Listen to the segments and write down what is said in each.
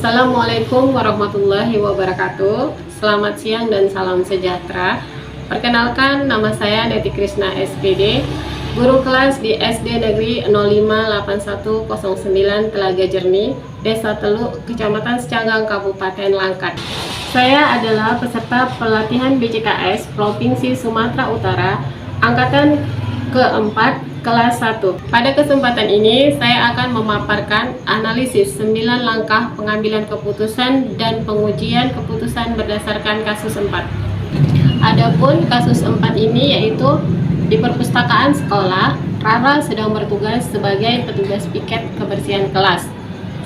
Assalamualaikum warahmatullahi wabarakatuh. Selamat siang dan salam sejahtera. Perkenalkan, nama saya Neti Krisna SPD, guru kelas di SD Negeri 058109 Telaga Jernih, Desa Teluk, Kecamatan Secanggang, Kabupaten Langkat. Saya adalah peserta pelatihan BCKS Provinsi Sumatera Utara, Angkatan keempat, kelas 1. Pada kesempatan ini, saya akan memaparkan analisis 9 langkah pengambilan keputusan dan pengujian keputusan berdasarkan kasus 4. Adapun kasus 4 ini yaitu di perpustakaan sekolah, Rara sedang bertugas sebagai petugas piket kebersihan kelas.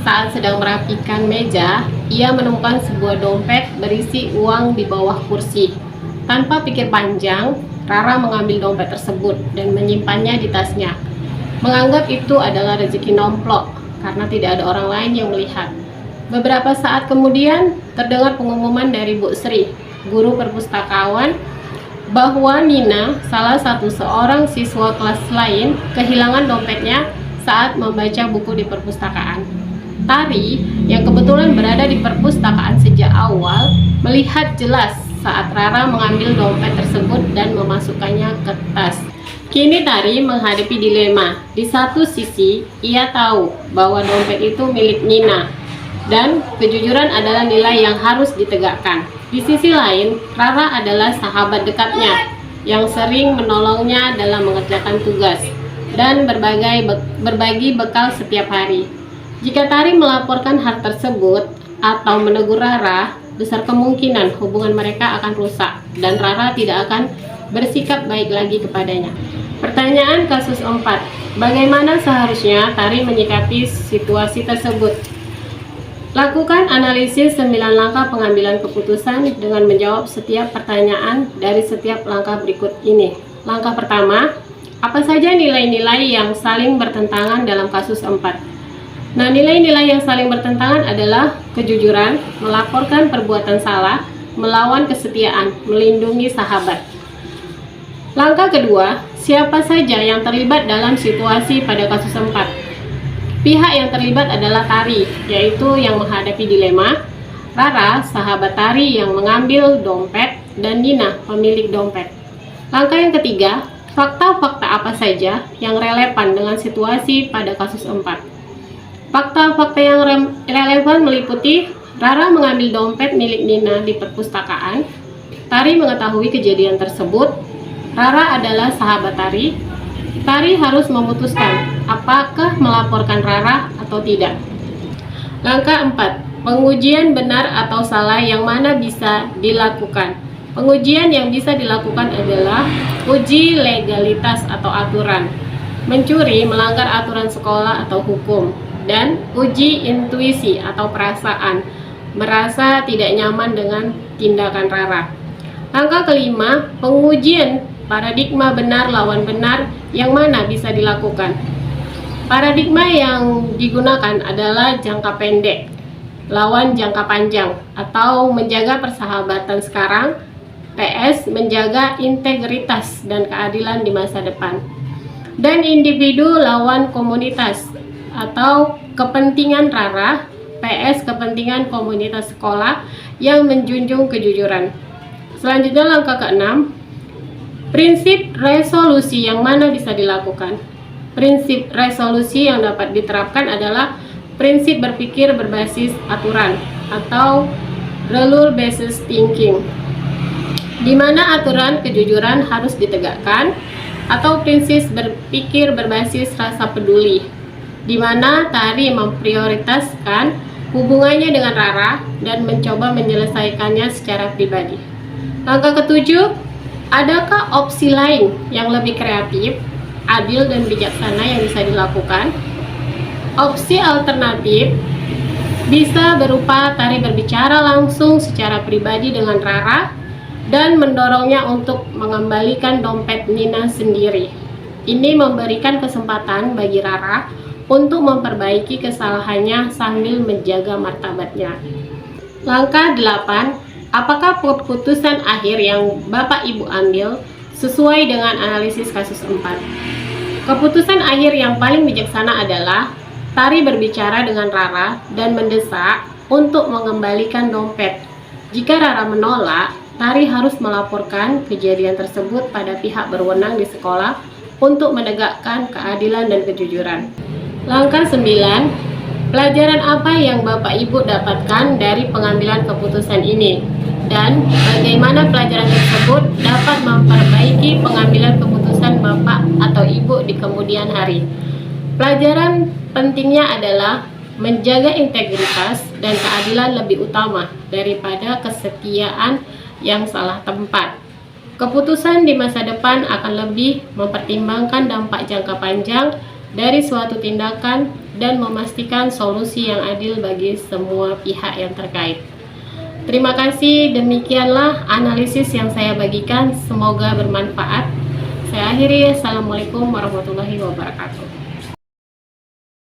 Saat sedang merapikan meja, ia menemukan sebuah dompet berisi uang di bawah kursi. Tanpa pikir panjang, Rara mengambil dompet tersebut dan menyimpannya di tasnya. Menganggap itu adalah rezeki nomplok karena tidak ada orang lain yang melihat. Beberapa saat kemudian, terdengar pengumuman dari Bu Sri, guru perpustakawan, bahwa Nina, salah satu seorang siswa kelas lain, kehilangan dompetnya saat membaca buku di perpustakaan. Tari, yang kebetulan berada di perpustakaan sejak awal, melihat jelas saat Rara mengambil dompet tersebut dan memasukkannya ke tas. Kini Tari menghadapi dilema. Di satu sisi, ia tahu bahwa dompet itu milik Nina dan kejujuran adalah nilai yang harus ditegakkan. Di sisi lain, Rara adalah sahabat dekatnya yang sering menolongnya dalam mengerjakan tugas dan berbagi bekal setiap hari. Jika Tari melaporkan hal tersebut atau menegur Rara, besar kemungkinan hubungan mereka akan rusak dan Rara tidak akan bersikap baik lagi kepadanya. Pertanyaan kasus 4. Bagaimana seharusnya Tari menyikapi situasi tersebut? Lakukan analisis 9 langkah pengambilan keputusan dengan menjawab setiap pertanyaan dari setiap langkah berikut ini. Langkah pertama, apa saja nilai-nilai yang saling bertentangan dalam kasus 4? Nah, nilai-nilai yang saling bertentangan adalah kejujuran, melaporkan perbuatan salah, melawan kesetiaan, melindungi sahabat. Langkah kedua, siapa saja yang terlibat dalam situasi pada kasus 4? Pihak yang terlibat adalah Tari, yaitu yang menghadapi dilema, Rara, sahabat Tari yang mengambil dompet, dan Nina, pemilik dompet. Langkah yang ketiga, fakta-fakta apa saja yang relevan dengan situasi pada kasus 4? Fakta-fakta yang relevan meliputi Rara mengambil dompet milik Nina di perpustakaan, Tari mengetahui kejadian tersebut, Rara adalah sahabat Tari, Tari harus memutuskan apakah melaporkan Rara atau tidak. Langkah 4. Pengujian benar atau salah yang mana bisa dilakukan. Pengujian yang bisa dilakukan adalah uji legalitas atau aturan, mencuri melanggar aturan sekolah atau hukum, dan uji intuisi atau perasaan, merasa tidak nyaman dengan tindakan Rara. Langkah kelima, pengujian paradigma benar lawan benar yang mana bisa dilakukan. Paradigma yang digunakan adalah jangka pendek lawan jangka panjang atau menjaga persahabatan sekarang PS menjaga integritas dan keadilan di masa depan. Dan individu lawan komunitas atau kepentingan Rara PS kepentingan komunitas sekolah yang menjunjung kejujuran. Selanjutnya langkah ke-6, prinsip resolusi yang mana bisa dilakukan. Prinsip resolusi yang dapat diterapkan adalah prinsip berpikir berbasis aturan atau rule based thinking, di mana aturan kejujuran harus ditegakkan, atau prinsip berpikir berbasis rasa peduli, di mana Tari memprioritaskan hubungannya dengan Rara dan mencoba menyelesaikannya secara pribadi. Langkah ke-7, adakah opsi lain yang lebih kreatif, adil, dan bijaksana yang bisa dilakukan? Opsi alternatif bisa berupa Tari berbicara langsung secara pribadi dengan Rara dan mendorongnya untuk mengembalikan dompet Nina sendiri. Ini memberikan kesempatan bagi Rara untuk memperbaiki kesalahannya sambil menjaga martabatnya. Langkah 8, apakah keputusan akhir yang Bapak Ibu ambil sesuai dengan analisis kasus 4? Keputusan akhir yang paling bijaksana adalah Tari berbicara dengan Rara dan mendesak untuk mengembalikan dompet. Jika Rara menolak, Tari harus melaporkan kejadian tersebut pada pihak berwenang di sekolah untuk menegakkan keadilan dan kejujuran. Langkah 9, pelajaran apa yang Bapak Ibu dapatkan dari pengambilan keputusan ini? Dan bagaimana pelajaran tersebut dapat memperbaiki pengambilan keputusan Bapak atau Ibu di kemudian hari? Pelajaran pentingnya adalah menjaga integritas dan keadilan lebih utama daripada kesetiaan yang salah tempat. Keputusan di masa depan akan lebih mempertimbangkan dampak jangka panjang dari suatu tindakan dan memastikan solusi yang adil bagi semua pihak yang terkait. Terima kasih, demikianlah analisis yang saya bagikan, semoga bermanfaat. Saya akhiri, Assalamualaikum warahmatullahi wabarakatuh.